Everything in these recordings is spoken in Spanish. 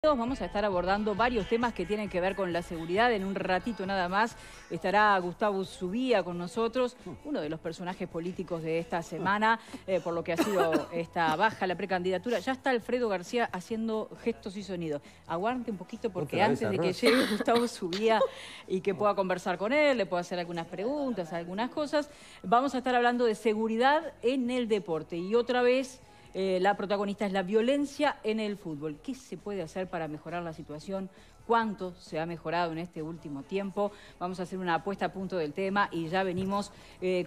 Vamos a estar abordando varios temas que tienen que ver con la seguridad. En un ratito nada más estará Gustavo Zubia con nosotros, uno de los personajes políticos de esta semana, por lo que ha sido esta baja la precandidatura. Ya está Alfredo García haciendo gestos y sonidos. Aguante un poquito porque antes de que llegue Gustavo Zubia y que pueda conversar con él, le pueda hacer algunas preguntas, algunas cosas, vamos a estar hablando de seguridad en el deporte. Y otra vez... la protagonista es la violencia en el fútbol. ¿Qué se puede hacer para mejorar la situación? ¿Cuánto se ha mejorado en este último tiempo? Vamos a hacer una puesta a punto del tema y ya venimos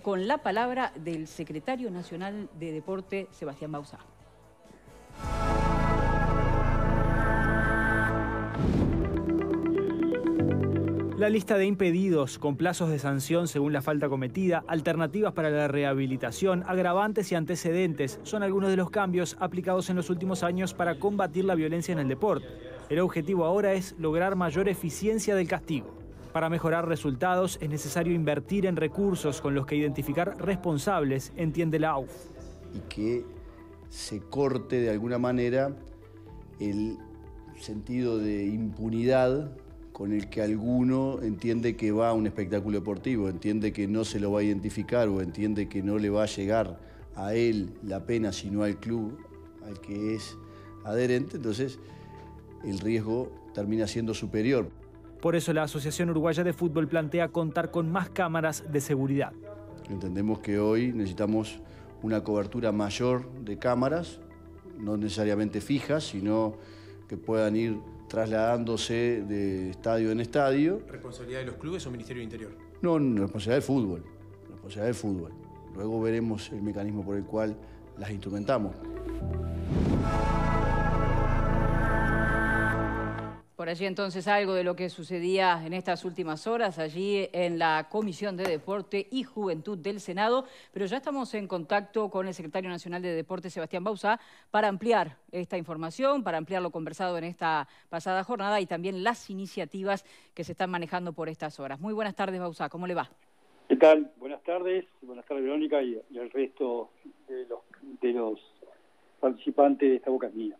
con la palabra del secretario nacional de Deporte, Sebastián Bauzá. La lista de impedidos, con plazos de sanción según la falta cometida, alternativas para la rehabilitación, agravantes y antecedentes son algunos de los cambios aplicados en los últimos años para combatir la violencia en el deporte. El objetivo ahora es lograr mayor eficiencia del castigo. Para mejorar resultados es necesario invertir en recursos con los que identificar responsables, entiende la AUF. Y que se corte de alguna manera el sentido de impunidad con el que alguno entiende que va a un espectáculo deportivo, entiende que no se lo va a identificar o entiende que no le va a llegar a él la pena sino al club al que es adherente, entonces el riesgo termina siendo superior. Por eso la Asociación Uruguaya de Fútbol plantea contar con más cámaras de seguridad. Entendemos que hoy necesitamos una cobertura mayor de cámaras, no necesariamente fijas, sino que puedan ir trasladándose de estadio en estadio. ¿Responsabilidad de los clubes o Ministerio de Interior? No, responsabilidad del fútbol. Responsabilidad del fútbol. Luego veremos el mecanismo por el cual las instrumentamos. Por allí entonces algo de lo que sucedía en estas últimas horas allí en la Comisión de Deporte y Juventud del Senado, pero ya estamos en contacto con el secretario nacional de Deporte, Sebastián Bauzá, para ampliar esta información, para ampliar lo conversado en esta pasada jornada y también las iniciativas que se están manejando por estas horas. Muy buenas tardes, Bauzá, ¿cómo le va? ¿Qué tal? Buenas tardes Verónica y el resto de los participantes de esta boca mía.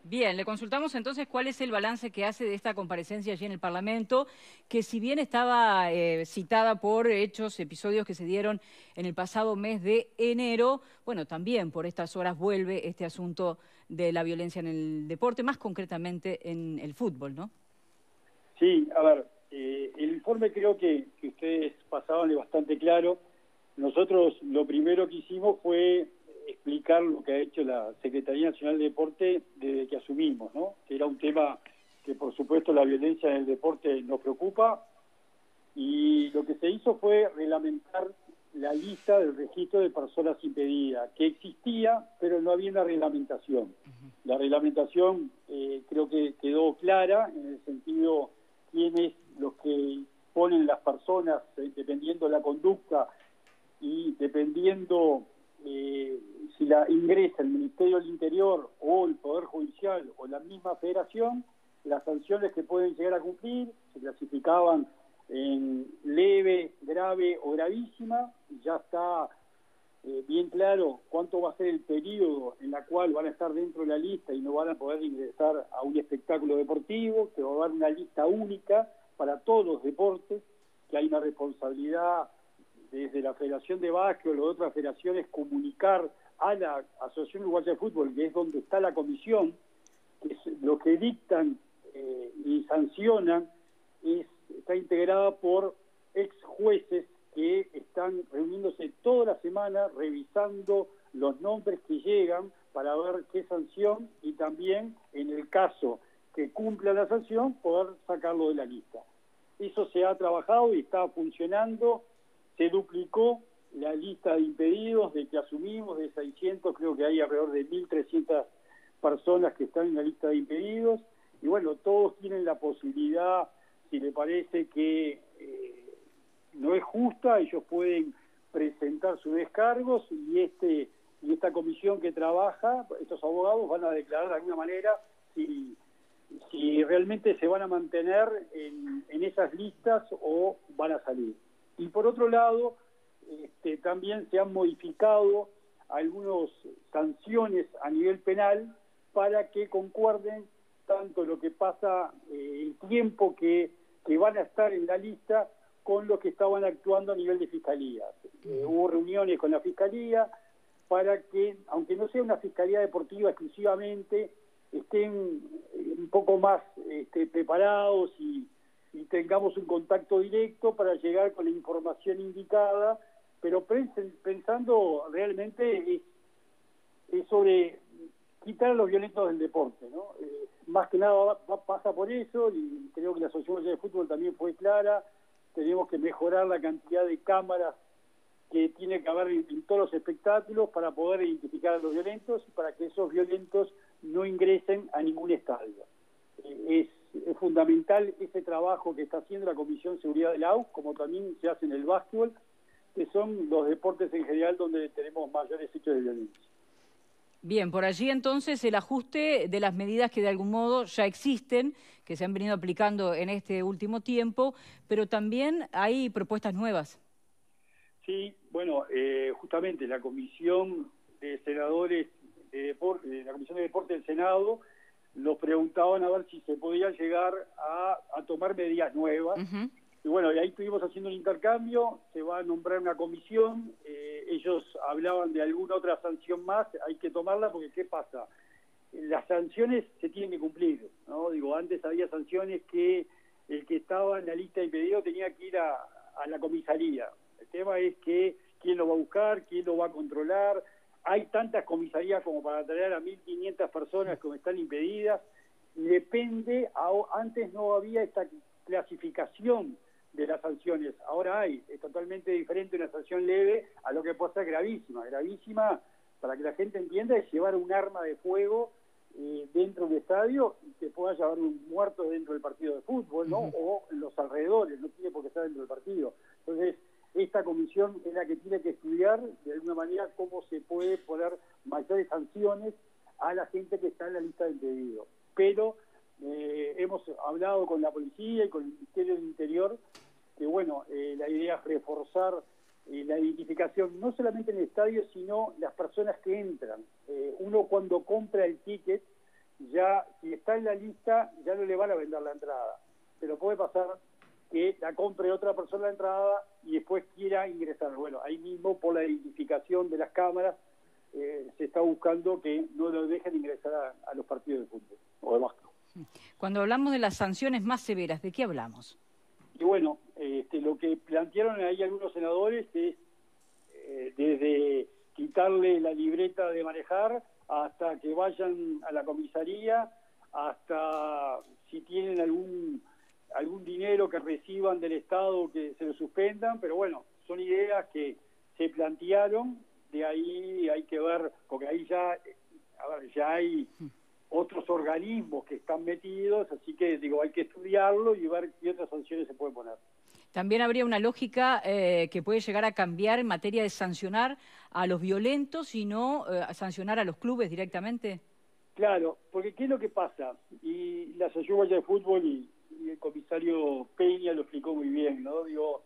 Bien, le consultamos entonces cuál es el balance que hace de esta comparecencia allí en el Parlamento, que si bien estaba citada por episodios que se dieron en el pasado mes de enero, bueno, también por estas horas vuelve este asunto de la violencia en el deporte, más concretamente en el fútbol, ¿no? Sí, a ver, el informe creo que ustedes pasaban es bastante claro. Nosotros lo primero que hicimos fue explicar lo que ha hecho la Secretaría Nacional de Deporte desde que asumimos, ¿no? Que era un tema que, por supuesto, la violencia en el deporte nos preocupa, y lo que se hizo fue reglamentar la lista del registro de personas impedidas, que existía, pero no había una reglamentación. La reglamentación creo que quedó clara en el sentido quiénes los que ponen las personas, dependiendo de la conducta y dependiendo si la ingresa el Ministerio del Interior o el Poder Judicial o la misma federación, las sanciones que pueden llegar a cumplir se clasificaban en leve, grave o gravísima. Ya está bien claro cuánto va a ser el periodo en el cual van a estar dentro de la lista y no van a poder ingresar a un espectáculo deportivo, que va a haber una lista única para todos los deportes, que hay una responsabilidad desde la Federación de Básquet o las otras federaciones comunicar a la Asociación Uruguaya de Fútbol, que es donde está la comisión, que es lo que dictan y sancionan, está integrada por ex jueces que están reuniéndose toda la semana revisando los nombres que llegan para ver qué sanción, y también en el caso que cumpla la sanción poder sacarlo de la lista. Eso se ha trabajado y está funcionando. Se duplicó la lista de impedidos de que asumimos, de 600, creo que hay alrededor de 1.300 personas que están en la lista de impedidos, y bueno, todos tienen la posibilidad, si le parece que no es justa, ellos pueden presentar sus descargos, y esta comisión que trabaja, estos abogados van a declarar de alguna manera si realmente se van a mantener en esas listas o van a salir. Y por otro lado, también se han modificado algunas sanciones a nivel penal para que concuerden tanto lo que pasa, el tiempo que van a estar en la lista con los que estaban actuando a nivel de fiscalía. Hubo reuniones con la fiscalía para que, aunque no sea una fiscalía deportiva exclusivamente, estén un poco más preparados y tengamos un contacto directo para llegar con la información indicada, pero pensando realmente es sobre quitar a los violentos del deporte, ¿no? Más que nada pasa por eso, y creo que la Asociación de Fútbol también fue clara. Tenemos que mejorar la cantidad de cámaras que tiene que haber en todos los espectáculos para poder identificar a los violentos y para que esos violentos no ingresen a ningún estadio. Es fundamental ese trabajo que está haciendo la Comisión de Seguridad del AUF, como también se hace en el básquetbol, que son los deportes en general donde tenemos mayores hechos de violencia. Bien, por allí entonces el ajuste de las medidas que de algún modo ya existen, que se han venido aplicando en este último tiempo, pero también hay propuestas nuevas. Sí, bueno, justamente la Comisión de Senadores de Deporte, la Comisión de Deporte del Senado, nos preguntaban a ver si se podía llegar a tomar medidas nuevas. Y bueno, y ahí estuvimos haciendo un intercambio, se va a nombrar una comisión, ellos hablaban de alguna otra sanción más, hay que tomarla porque ¿qué pasa? Las sanciones se tienen que cumplir, ¿no? Digo, antes había sanciones que el que estaba en la lista de impedidos tenía que ir a la comisaría. El tema es que quién lo va a buscar, quién lo va a controlar. Hay tantas comisarías como para traer a 1.500 personas que están impedidas. Y depende, antes no había esta clasificación de las sanciones, ahora hay, es totalmente diferente una sanción leve a lo que puede ser gravísima. Gravísima, para que la gente entienda, es llevar un arma de fuego dentro del estadio y que pueda llevar un muerto dentro del partido de fútbol, ¿no? O en los alrededores, no tiene por qué estar dentro del partido. Entonces, esta comisión es la que tiene que estudiar de alguna manera cómo se puede poner mayores sanciones a la gente que está en la lista de impedidos. Pero hemos hablado con la policía y con el Ministerio del Interior que bueno, la idea es reforzar la identificación no solamente en el estadio, sino las personas que entran. Uno cuando compra el ticket, ya si está en la lista, ya no le van a vender la entrada, pero puede pasar que la compre otra persona la entrada y después quiera ingresar. Bueno, ahí mismo por la identificación de las cámaras se está buscando que no lo dejen ingresar a los partidos de fútbol o de básquet. Cuando hablamos de las sanciones más severas, ¿de qué hablamos? Y bueno, lo que plantearon ahí algunos senadores es desde quitarle la libreta de manejar hasta que vayan a la comisaría, hasta si tienen algún dinero que reciban del Estado que se lo suspendan, pero bueno, son ideas que se plantearon, de ahí hay que ver, porque ahí ya hay otros organismos que están metidos, así que digo, hay que estudiarlo y ver qué otras sanciones se pueden poner. También habría una lógica que puede llegar a cambiar en materia de sancionar a los violentos y no sancionar a los clubes directamente. Claro, porque ¿qué es lo que pasa? Y la Asociación de Fútbol y el comisario Peña lo explicó muy bien, ¿no? Digo,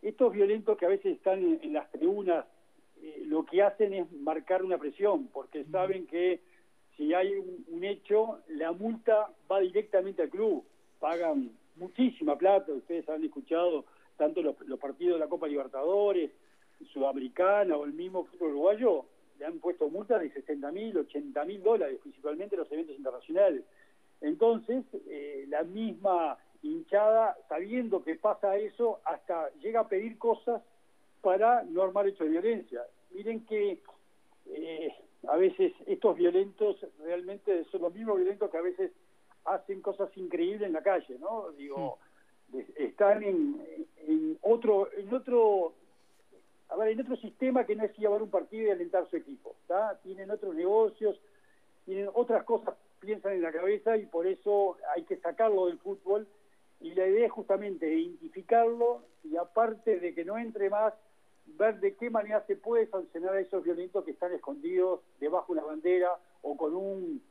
estos violentos que a veces están en las tribunas, lo que hacen es marcar una presión, porque saben que si hay un hecho, la multa va directamente al club. Pagan muchísima plata, ustedes han escuchado tanto los partidos de la Copa Libertadores, Sudamericana o el mismo fútbol uruguayo, le han puesto multas de $60.000, $80.000, principalmente los eventos internacionales. Entonces, la misma hinchada, sabiendo que pasa eso, hasta llega a pedir cosas para no armar hechos de violencia. Miren que a veces estos violentos realmente son los mismos violentos que a veces hacen cosas increíbles en la calle, ¿no? Digo, están en otro sistema que no es llevar un partido y alentar su equipo, ¿tá? Tienen otros negocios, tienen otras cosas, piensan en la cabeza y por eso hay que sacarlo del fútbol y la idea es justamente identificarlo y aparte de que no entre más, ver de qué manera se puede sancionar a esos violentos que están escondidos debajo de una bandera o con un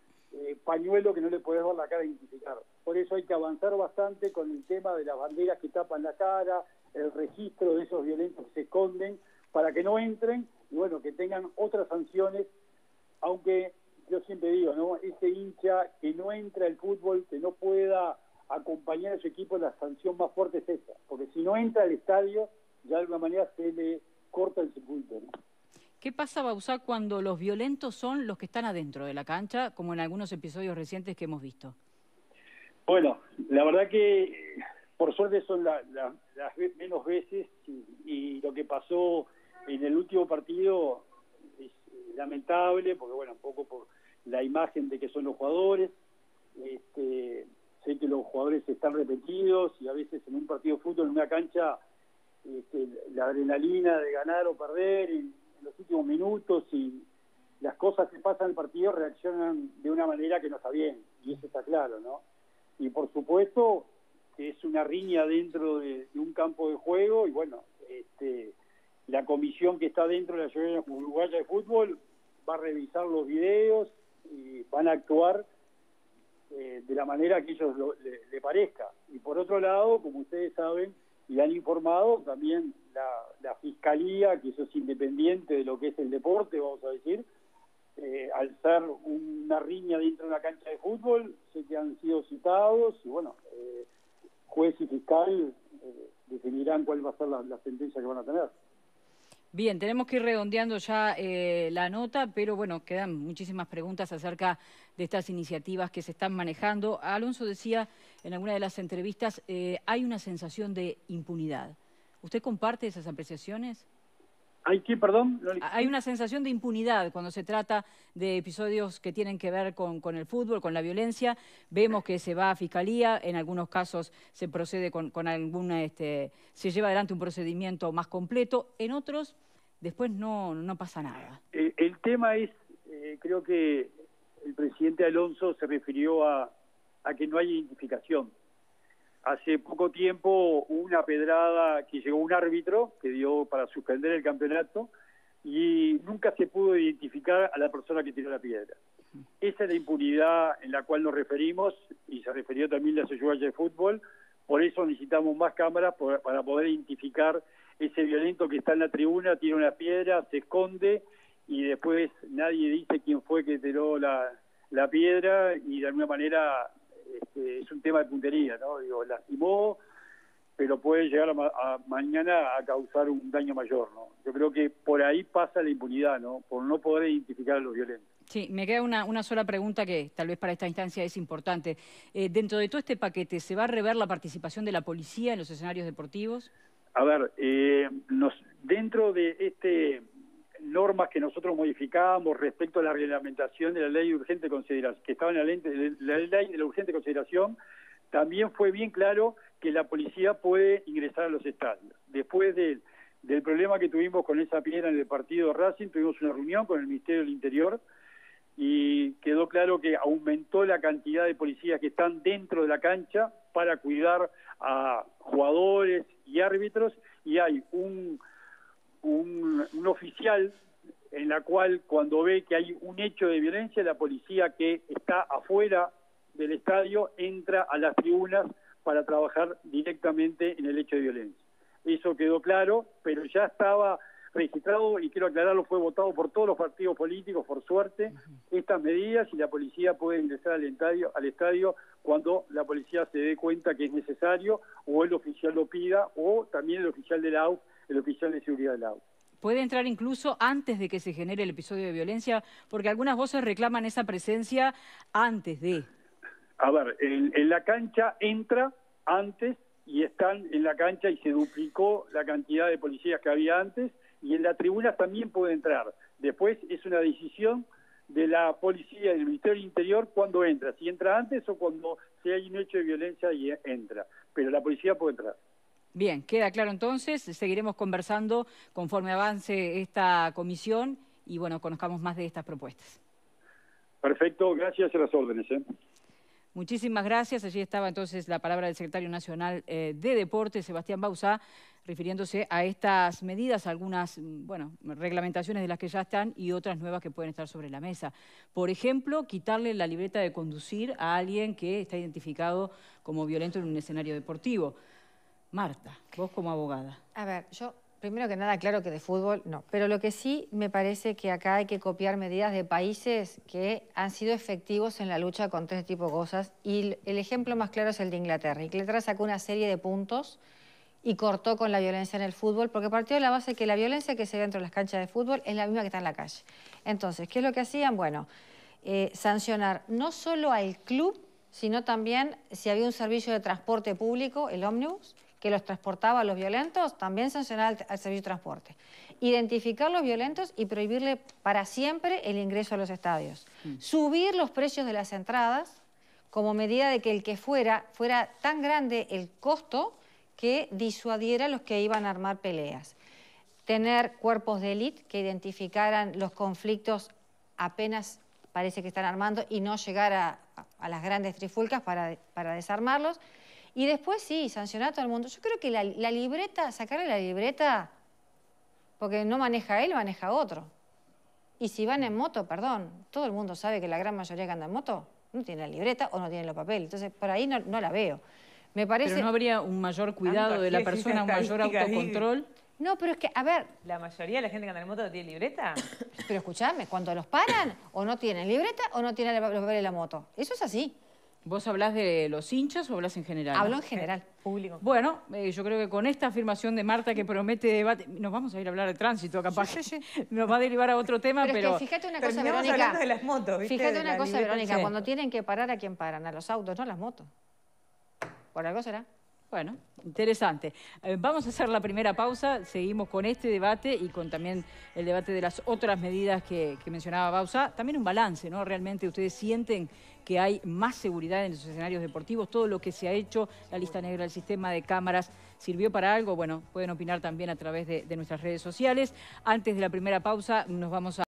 pañuelo que no le puedes ver la cara a identificar. Por eso hay que avanzar bastante con el tema de las banderas que tapan la cara, el registro de esos violentos que se esconden para que no entren y bueno, que tengan otras sanciones, aunque yo siempre digo, ¿no? Ese hincha que no entra al fútbol, que no pueda acompañar a su equipo, la sanción más fuerte es esa, porque si no entra al estadio, ya de alguna manera se le corta el circuito, ¿no? ¿Qué pasa, Bauzá, cuando los violentos son los que están adentro de la cancha, como en algunos episodios recientes que hemos visto? Bueno, la verdad que por suerte son las menos veces y lo que pasó en el último partido es lamentable, porque bueno, un poco por la imagen de que son los jugadores. Sé que los jugadores están repetidos y a veces en un partido de fútbol, en una cancha, la adrenalina de ganar o perder en los últimos minutos y las cosas que pasan en el partido reaccionan de una manera que no está bien, y eso está claro, ¿no? Y por supuesto que es una riña dentro de un campo de juego y bueno, la comisión que está dentro de la Asociación Uruguaya de Fútbol va a revisar los videos y van a actuar de la manera que ellos le parezca. Y por otro lado, como ustedes saben y han informado, también la Fiscalía, que eso es independiente de lo que es el deporte, vamos a decir, al ser una riña dentro de una cancha de fútbol, sé que han sido citados y bueno, juez y fiscal definirán cuál va a ser la sentencia que van a tener. Bien, tenemos que ir redondeando ya la nota, pero bueno, quedan muchísimas preguntas acerca de estas iniciativas que se están manejando. Alonso decía en alguna de las entrevistas, hay una sensación de impunidad. ¿Usted comparte esas apreciaciones? ¿Hay qué, perdón? Hay una sensación de impunidad cuando se trata de episodios que tienen que ver con el fútbol, con la violencia. Vemos que se va a fiscalía, en algunos casos se procede con alguna, se lleva adelante un procedimiento más completo, en otros después no pasa nada. El tema es, creo que el presidente Alonso se refirió a que no hay identificación. Hace poco tiempo hubo una pedrada que llegó un árbitro que dio para suspender el campeonato y nunca se pudo identificar a la persona que tiró la piedra. Esa es la impunidad en la cual nos referimos y se refirió también la Asociación Uruguaya de Fútbol. Por eso necesitamos más cámaras para poder identificar ese violento que está en la tribuna, tira una piedra, se esconde y después nadie dice quién fue que tiró la piedra y de alguna manera es un tema de puntería, ¿no? Digo, lastimó, pero puede llegar mañana a causar un daño mayor, ¿no? Yo creo que por ahí pasa la impunidad, ¿no? Por no poder identificar a los violentos. Sí, me queda una sola pregunta que tal vez para esta instancia es importante. Dentro de todo este paquete, ¿se va a rever la participación de la policía en los escenarios deportivos? A ver, dentro de normas que nosotros modificábamos respecto a la reglamentación de la ley de urgente consideración, que estaba en la ley de la urgente consideración, también fue bien claro que la policía puede ingresar a los estadios. Después del problema que tuvimos con esa piedra en el partido de Racing, tuvimos una reunión con el Ministerio del Interior y quedó claro que aumentó la cantidad de policías que están dentro de la cancha para cuidar a jugadores y árbitros, y hay un oficial en la cual cuando ve que hay un hecho de violencia, la policía que está afuera del estadio entra a las tribunas para trabajar directamente en el hecho de violencia. Eso quedó claro, pero ya estaba registrado y quiero aclararlo, fue votado por todos los partidos políticos, por suerte, estas medidas, y la policía puede ingresar al estadio cuando la policía se dé cuenta que es necesario o el oficial lo pida o también el oficial de la AUF, el oficial de seguridad de la AUF. ¿Puede entrar incluso antes de que se genere el episodio de violencia? Porque algunas voces reclaman esa presencia antes de... A ver, en la cancha entra antes y están en la cancha y se duplicó la cantidad de policías que había antes, y en la tribuna también puede entrar. Después es una decisión de la policía y del Ministerio del Interior cuando entra, si entra antes o cuando si hay un hecho de violencia y entra, pero la policía puede entrar. Bien, queda claro entonces, seguiremos conversando conforme avance esta comisión y bueno, conozcamos más de estas propuestas. Perfecto, gracias a las órdenes. Muchísimas gracias. Allí estaba entonces la palabra del secretario nacional de Deportes, Sebastián Bauzá, refiriéndose a estas medidas, algunas reglamentaciones de las que ya están y otras nuevas que pueden estar sobre la mesa. Por ejemplo, quitarle la libreta de conducir a alguien que está identificado como violento en un escenario deportivo. Marta, vos como abogada. A ver, yo Primero que nada, claro que de fútbol no. Pero lo que sí me parece que acá hay que copiar medidas de países que han sido efectivos en la lucha contra este tipo de cosas. Y el ejemplo más claro es el de Inglaterra. Inglaterra sacó una serie de puntos y cortó con la violencia en el fútbol, porque partió de la base que la violencia que se ve dentro de las canchas de fútbol es la misma que está en la calle. Entonces, ¿qué es lo que hacían? Bueno, sancionar no solo al club, sino también si había un servicio de transporte público, el ómnibus, que los transportaba a los violentos, también sancionar al servicio de transporte. Identificar los violentos y prohibirle para siempre el ingreso a los estadios. Subir los precios de las entradas como medida de que el que fuera tan grande el costo que disuadiera a los que iban a armar peleas. Tener cuerpos de élite que identificaran los conflictos apenas parece que están armando y no llegar a las grandes trifulcas para desarmarlos. Y después sí, sancionar a todo el mundo. Yo creo que la libreta, sacarle la libreta, porque no maneja él, maneja otro. Y si van en moto, perdón, todo el mundo sabe que la gran mayoría que anda en moto no tiene la libreta o no tiene los papeles. Entonces, por ahí no la veo. Me parece... ¿Pero no habría un mayor cuidado de la persona, un mayor autocontrol? No, pero es que, a ver... ¿La mayoría de la gente que anda en moto no tiene libreta? Pero escuchame, cuando los paran, o no tienen libreta o no tienen los papeles de la moto. Eso es así. ¿Vos hablás de los hinchas o hablás en general? Hablo en general. Público. Bueno, yo creo que con esta afirmación de Marta que promete debate... Nos vamos a ir a hablar de tránsito, capaz. Sí. Nos va a derivar a otro tema, pero... Es que fíjate una cosa, terminamos Verónica. hablando de las motos, ¿viste? Fíjate una cosa, Verónica. Sí. Cuando tienen que parar, ¿a quién paran? A los autos, no a las motos. Por algo será. Bueno, interesante. Vamos a hacer la primera pausa, seguimos con este debate y con también el debate de las otras medidas que mencionaba Bausa. También un balance, ¿no? Realmente ustedes sienten que hay más seguridad en los escenarios deportivos, todo lo que se ha hecho, la lista negra, el sistema de cámaras, ¿sirvió para algo? Bueno, pueden opinar también a través de nuestras redes sociales. Antes de la primera pausa nos vamos a...